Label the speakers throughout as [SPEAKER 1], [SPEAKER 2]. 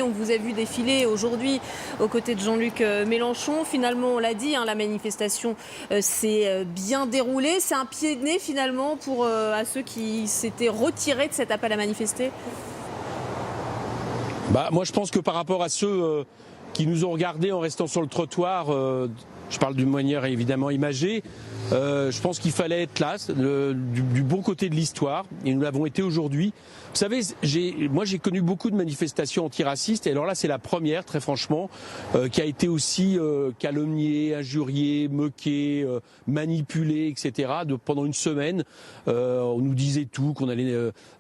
[SPEAKER 1] On vous a vu défiler aujourd'hui aux côtés de Jean-Luc Mélenchon. Finalement, on l'a dit, la manifestation s'est bien déroulée. C'est un pied de nez finalement à ceux qui s'étaient retirés de cet appel à manifester.
[SPEAKER 2] Moi, je pense que par rapport à ceux qui nous ont regardés en restant sur le trottoir, je parle d'une manière évidemment imagée, je pense qu'il fallait être là, du bon côté de l'histoire, et nous l'avons été aujourd'hui. Vous savez, moi j'ai connu beaucoup de manifestations antiracistes, et alors là c'est la première, très franchement, qui a été aussi calomniée, injuriée, moquée, manipulée, etc. Pendant une semaine, on nous disait tout, qu'on allait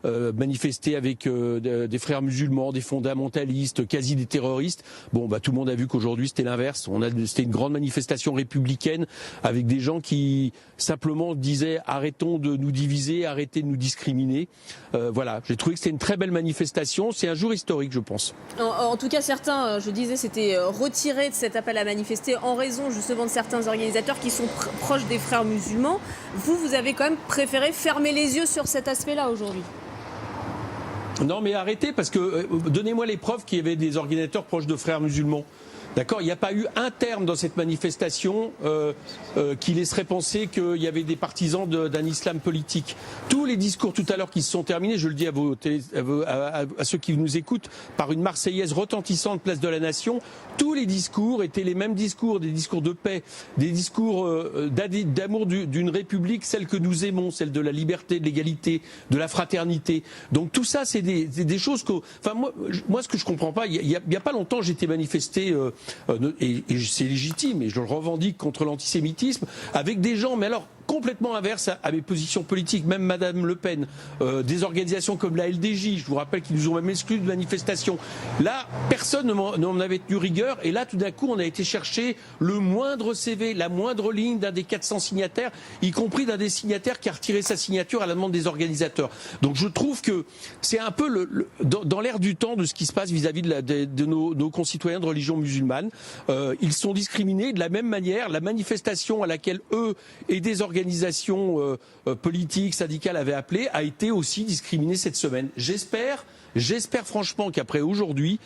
[SPEAKER 2] manifester avec des frères musulmans, des fondamentalistes, quasi des terroristes. Tout le monde a vu qu'aujourd'hui c'était l'inverse. C'était une grande manifestation républicaine avec des gens qui simplement disaient arrêtons de nous diviser, arrêtez de nous discriminer. Voilà, j'ai trouvé que c'était une très belle manifestation. C'est un jour historique, je pense.
[SPEAKER 1] En tout cas, certains, je disais, s'étaient retirés de cet appel à manifester en raison justement de certains organisateurs qui sont proches des frères musulmans. Vous avez quand même préféré fermer les yeux sur cet aspect-là aujourd'hui.
[SPEAKER 2] Non, mais arrêtez, parce que donnez-moi les preuves qu'il y avait des organisateurs proches de frères musulmans. D'accord, il n'y a pas eu un terme dans cette manifestation qui laisserait penser qu'il y avait des partisans d'un islam politique. Tous les discours tout à l'heure qui se sont terminés, je le dis à ceux qui nous écoutent, par une Marseillaise retentissante place de la Nation, tous les discours étaient les mêmes discours, des discours de paix, des discours d'amour d'une République, celle que nous aimons, celle de la liberté, de l'égalité, de la fraternité. Donc tout ça, c'est des choses que... Enfin, moi, ce que je comprends pas, il y a pas longtemps, j'étais manifesté... et c'est légitime, et je le revendique contre l'antisémitisme, avec des gens, mais alors complètement inverses à mes positions politiques, même Madame Le Pen, des organisations comme la LDJ, je vous rappelle qu'ils nous ont même exclus de manifestations. Là, personne n'en avait tenu rigueur, et là, tout d'un coup, on a été chercher le moindre CV, la moindre ligne d'un des 400 signataires, y compris d'un des signataires qui a retiré sa signature à la demande des organisateurs. Donc je trouve que c'est un peu dans l'air du temps de ce qui se passe vis-à-vis de nos concitoyens de religion musulmane. Ils sont discriminés de la même manière. La manifestation à laquelle eux et des organisations politiques, syndicales avaient appelé a été aussi discriminée cette semaine. J'espère franchement qu'après aujourd'hui,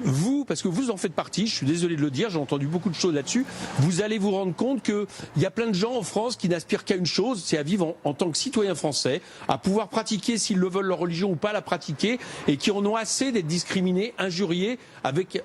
[SPEAKER 2] vous, parce que vous en faites partie, je suis désolé de le dire, j'ai entendu beaucoup de choses là-dessus, vous allez vous rendre compte qu'il y a plein de gens en France qui n'aspirent qu'à une chose, c'est à vivre en tant que citoyens français, à pouvoir pratiquer s'ils le veulent leur religion ou pas la pratiquer, et qui en ont assez d'être discriminés, injuriés,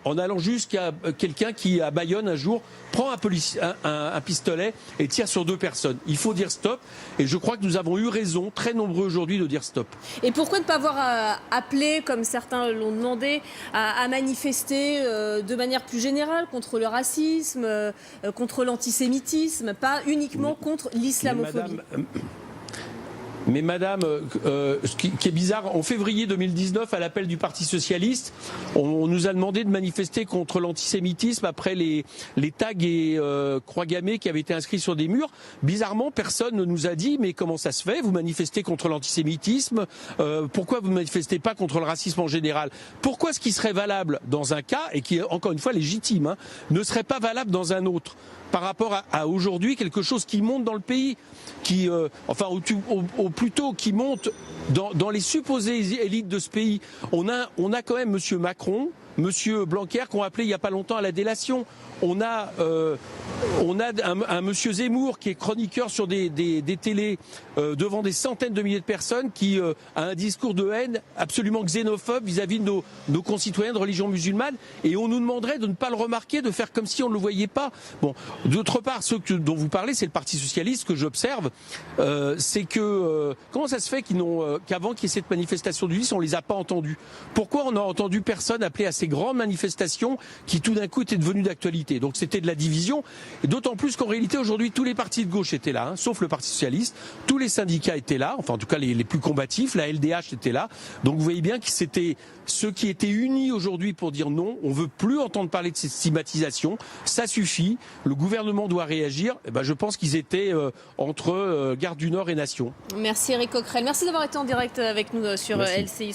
[SPEAKER 2] en allant jusqu'à quelqu'un qui, à Bayonne un jour, prend un pistolet et tire sur 2 personnes. Il faut dire stop, et je crois que nous avons eu raison, très nombreux aujourd'hui, de dire stop.
[SPEAKER 1] Et pourquoi ne pas avoir appelé, comme certains l'ont demandé, à manifester de manière plus générale contre le racisme, contre l'antisémitisme, pas uniquement contre l'islamophobie?
[SPEAKER 2] Mais madame, ce qui est bizarre, en février 2019, à l'appel du Parti Socialiste, on nous a demandé de manifester contre l'antisémitisme après les tags et croix gammées qui avaient été inscrits sur des murs. Bizarrement, personne ne nous a dit, mais comment ça se fait? Vous manifestez contre l'antisémitisme? Pourquoi vous ne manifestez pas contre le racisme en général? Pourquoi ce qui serait valable dans un cas, et qui est encore une fois légitime, ne serait pas valable dans un autre? Par rapport à aujourd'hui, quelque chose qui monte dans le pays, ou plutôt qui monte dans les supposées élites de ce pays. On a quand même Monsieur Macron, Monsieur Blanquer qui ont appelé il n'y a pas longtemps à la délation. On a un Monsieur Zemmour qui est chroniqueur sur des télés devant des centaines de milliers de personnes, qui a un discours de haine absolument xénophobe vis-à-vis de nos concitoyens de religion musulmane, et on nous demanderait de ne pas le remarquer, de faire comme si on ne le voyait pas. Bon, d'autre part, ceux dont vous parlez, c'est le Parti Socialiste. Que j'observe, c'est que comment ça se fait qu'avant qu'il y ait cette manifestation du 10, on les a pas entendus? Pourquoi on n'a entendu personne appeler à ces grandes manifestations qui tout d'un coup étaient devenues d'actualité? Donc c'était de la division, et d'autant plus qu'en réalité aujourd'hui tous les partis de gauche étaient là, sauf le Parti Socialiste, tous les syndicats étaient là, enfin en tout cas les plus combatifs, la LDH était là. Donc vous voyez bien que c'était ceux qui étaient unis aujourd'hui pour dire non, on veut plus entendre parler de cette stigmatisation, ça suffit, le gouvernement doit réagir. Je pense qu'ils étaient entre Gare du Nord et Nation.
[SPEAKER 1] Merci Éric Coquerel, merci d'avoir été en direct avec nous sur
[SPEAKER 2] Merci.
[SPEAKER 1] LCI.